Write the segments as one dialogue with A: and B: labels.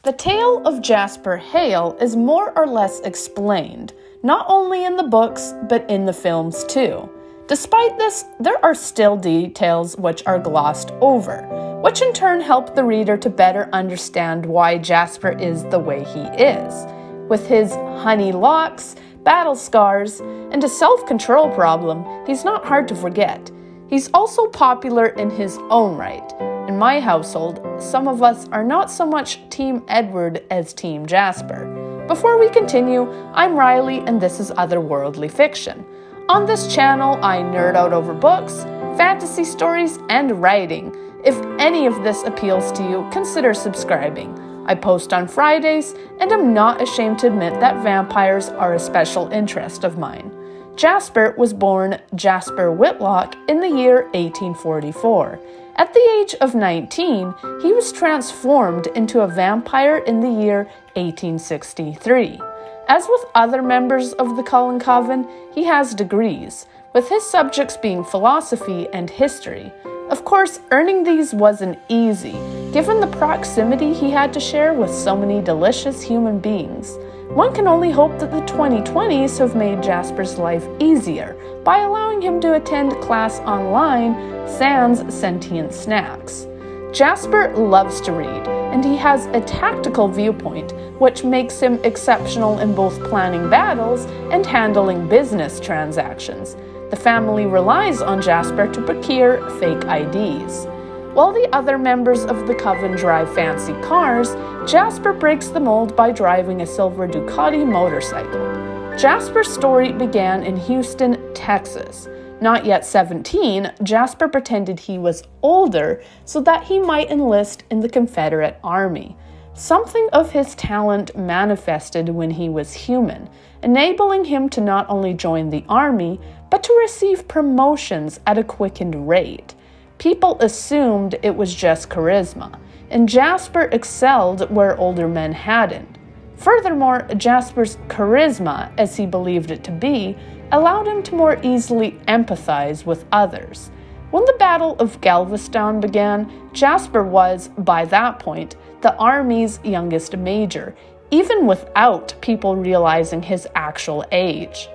A: The tale of Jasper Hale is more or less explained, not only in the books, but in the films too. Despite this, there are still details which are glossed over, which in turn help the reader to better understand why Jasper is the way he is. With his honey locks, battle scars, and a self-control problem, he's not hard to forget. He's also popular in his own right. In my household, some of us are not so much Team Edward as Team Jasper. Before we continue, I'm Riley and this is Otherworldly Fiction. On this channel, I nerd out over books, fantasy stories, and writing. If any of this appeals to you, consider subscribing. I post on Fridays, and I'm not ashamed to admit that vampires are a special interest of mine. Jasper was born Jasper Whitlock in the year 1844. At the age of 19, he was transformed into a vampire in the year 1863. As with other members of the Cullen coven, he has degrees, with his subjects being philosophy and history. Of course, earning these wasn't easy, given the proximity he had to share with so many delicious human beings. One can only hope that the 2020s have made Jasper's life easier by allowing him to attend class online sans sentient snacks. Jasper loves to read, and he has a tactical viewpoint, which makes him exceptional in both planning battles and handling business transactions. The family relies on Jasper to procure fake IDs. While the other members of the coven drive fancy cars, Jasper breaks the mold by driving a silver Ducati motorcycle. Jasper's story began in Houston, Texas. Not yet 17, Jasper pretended he was older so that he might enlist in the Confederate Army. Something of his talent manifested when he was human, enabling him to not only join the army, but to receive promotions at a quickened rate. People assumed it was just charisma, and Jasper excelled where older men hadn't. Furthermore, Jasper's charisma, as he believed it to be, allowed him to more easily empathize with others. When the Battle of Galveston began, Jasper was, by that point, the Army's youngest major, even without people realizing his actual age.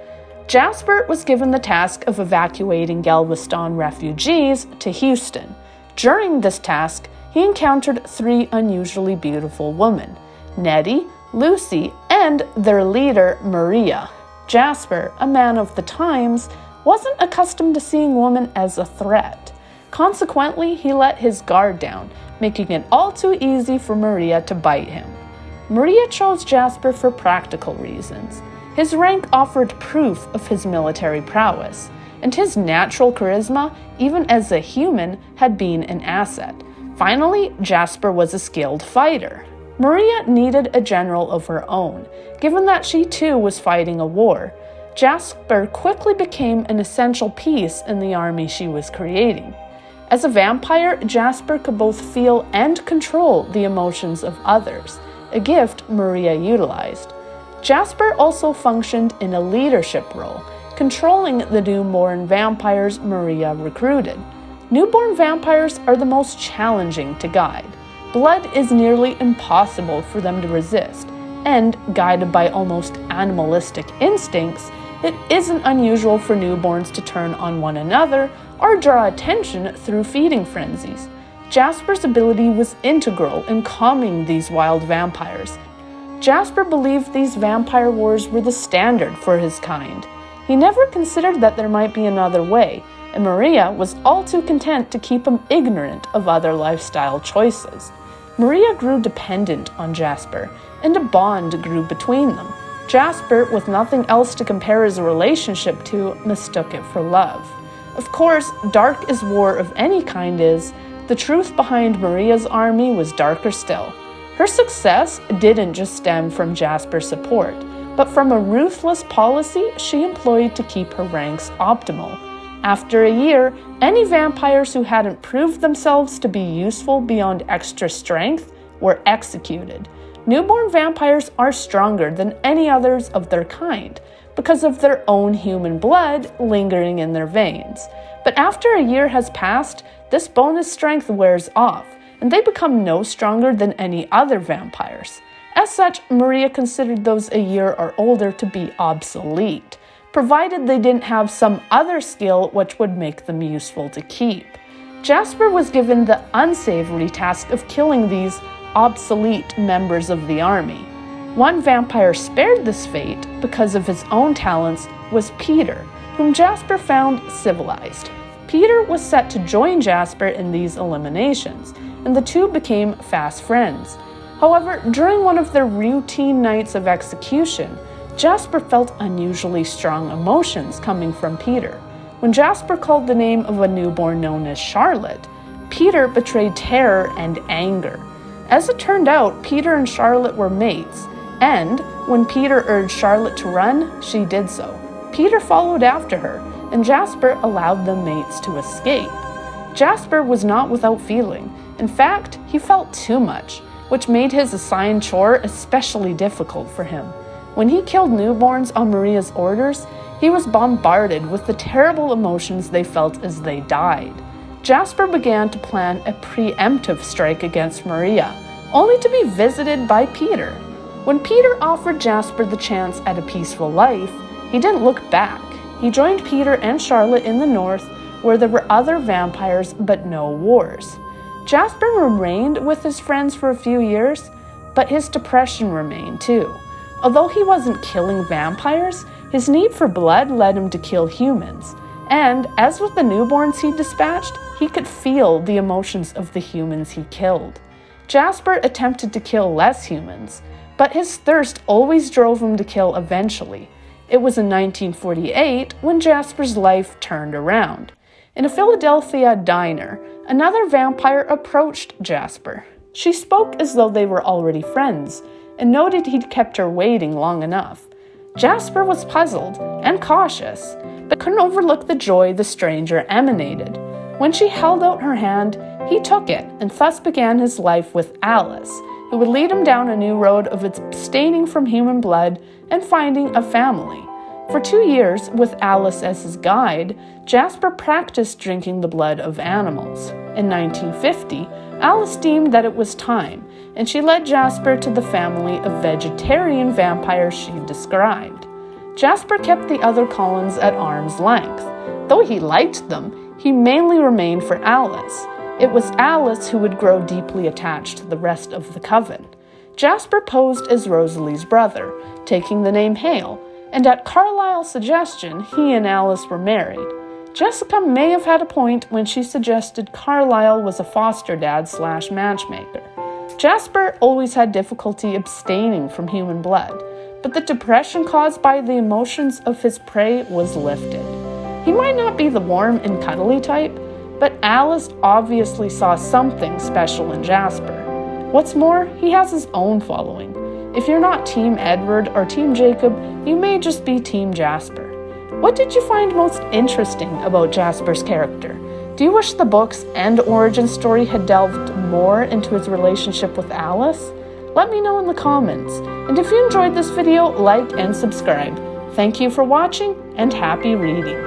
A: Jasper was given the task of evacuating Galveston refugees to Houston. During this task, he encountered three unusually beautiful women, Nettie, Lucy, and their leader, Maria. Jasper, a man of the times, wasn't accustomed to seeing women as a threat. Consequently, he let his guard down, making it all too easy for Maria to bite him. Maria chose Jasper for practical reasons. His rank offered proof of his military prowess, and his natural charisma, even as a human, had been an asset. Finally, Jasper was a skilled fighter. Maria needed a general of her own, given that she too was fighting a war. Jasper quickly became an essential piece in the army she was creating. As a vampire, Jasper could both feel and control the emotions of others, a gift Maria utilized. Jasper also functioned in a leadership role, controlling the newborn vampires Maria recruited. Newborn vampires are the most challenging to guide. Blood is nearly impossible for them to resist, and, guided by almost animalistic instincts, it isn't unusual for newborns to turn on one another or draw attention through feeding frenzies. Jasper's ability was integral in calming these wild vampires. Jasper believed these vampire wars were the standard for his kind. He never considered that there might be another way, and Maria was all too content to keep him ignorant of other lifestyle choices. Maria grew dependent on Jasper, and a bond grew between them. Jasper, with nothing else to compare his relationship to, mistook it for love. Of course, dark as war of any kind is, the truth behind Maria's army was darker still. Her success didn't just stem from Jasper's support, but from a ruthless policy she employed to keep her ranks optimal. After a year, any vampires who hadn't proved themselves to be useful beyond extra strength were executed. Newborn vampires are stronger than any others of their kind because of their own human blood lingering in their veins. But after a year has passed, this bonus strength wears off, and they become no stronger than any other vampires. As such, Maria considered those a year or older to be obsolete, provided they didn't have some other skill which would make them useful to keep. Jasper was given the unsavory task of killing these obsolete members of the army. One vampire spared this fate because of his own talents was Peter, whom Jasper found civilized. Peter was set to join Jasper in these eliminations, and the two became fast friends. However, during one of their routine nights of execution, Jasper felt unusually strong emotions coming from Peter. When Jasper called the name of a newborn known as Charlotte, Peter betrayed terror and anger. As it turned out, Peter and Charlotte were mates, and when Peter urged Charlotte to run, she did so. Peter followed after her, and Jasper allowed the mates to escape. Jasper was not without feeling. In fact, he felt too much, which made his assigned chore especially difficult for him. When he killed newborns on Maria's orders, he was bombarded with the terrible emotions they felt as they died. Jasper began to plan a preemptive strike against Maria, only to be visited by Peter. When Peter offered Jasper the chance at a peaceful life, he didn't look back. He joined Peter and Charlotte in the north, where there were other vampires but no wars. Jasper remained with his friends for a few years, but his depression remained too. Although he wasn't killing vampires, his need for blood led him to kill humans. And, as with the newborns he dispatched, he could feel the emotions of the humans he killed. Jasper attempted to kill less humans, but his thirst always drove him to kill eventually. It was in 1948 when Jasper's life turned around. In a Philadelphia diner, another vampire approached Jasper. She spoke as though they were already friends, and noted he'd kept her waiting long enough. Jasper was puzzled and cautious, but couldn't overlook the joy the stranger emanated. When she held out her hand, he took it, and thus began his life with Alice, who would lead him down a new road of abstaining from human blood and finding a family. For 2 years, with Alice as his guide, Jasper practiced drinking the blood of animals. In 1950, Alice deemed that it was time, and she led Jasper to the family of vegetarian vampires she described. Jasper kept the other Cullens at arm's length. Though he liked them, he mainly remained for Alice. It was Alice who would grow deeply attached to the rest of the coven. Jasper posed as Rosalie's brother, taking the name Hale, and at Carlisle's suggestion, he and Alice were married. Jessica may have had a point when she suggested Carlisle was a foster dad/matchmaker. Jasper always had difficulty abstaining from human blood, but the depression caused by the emotions of his prey was lifted. He might not be the warm and cuddly type, but Alice obviously saw something special in Jasper. What's more, he has his own following. If you're not Team Edward or Team Jacob, you may just be Team Jasper. What did you find most interesting about Jasper's character? Do you wish the book's and origin story had delved more into his relationship with Alice? Let me know in the comments. And if you enjoyed this video, like and subscribe. Thank you for watching, and happy reading.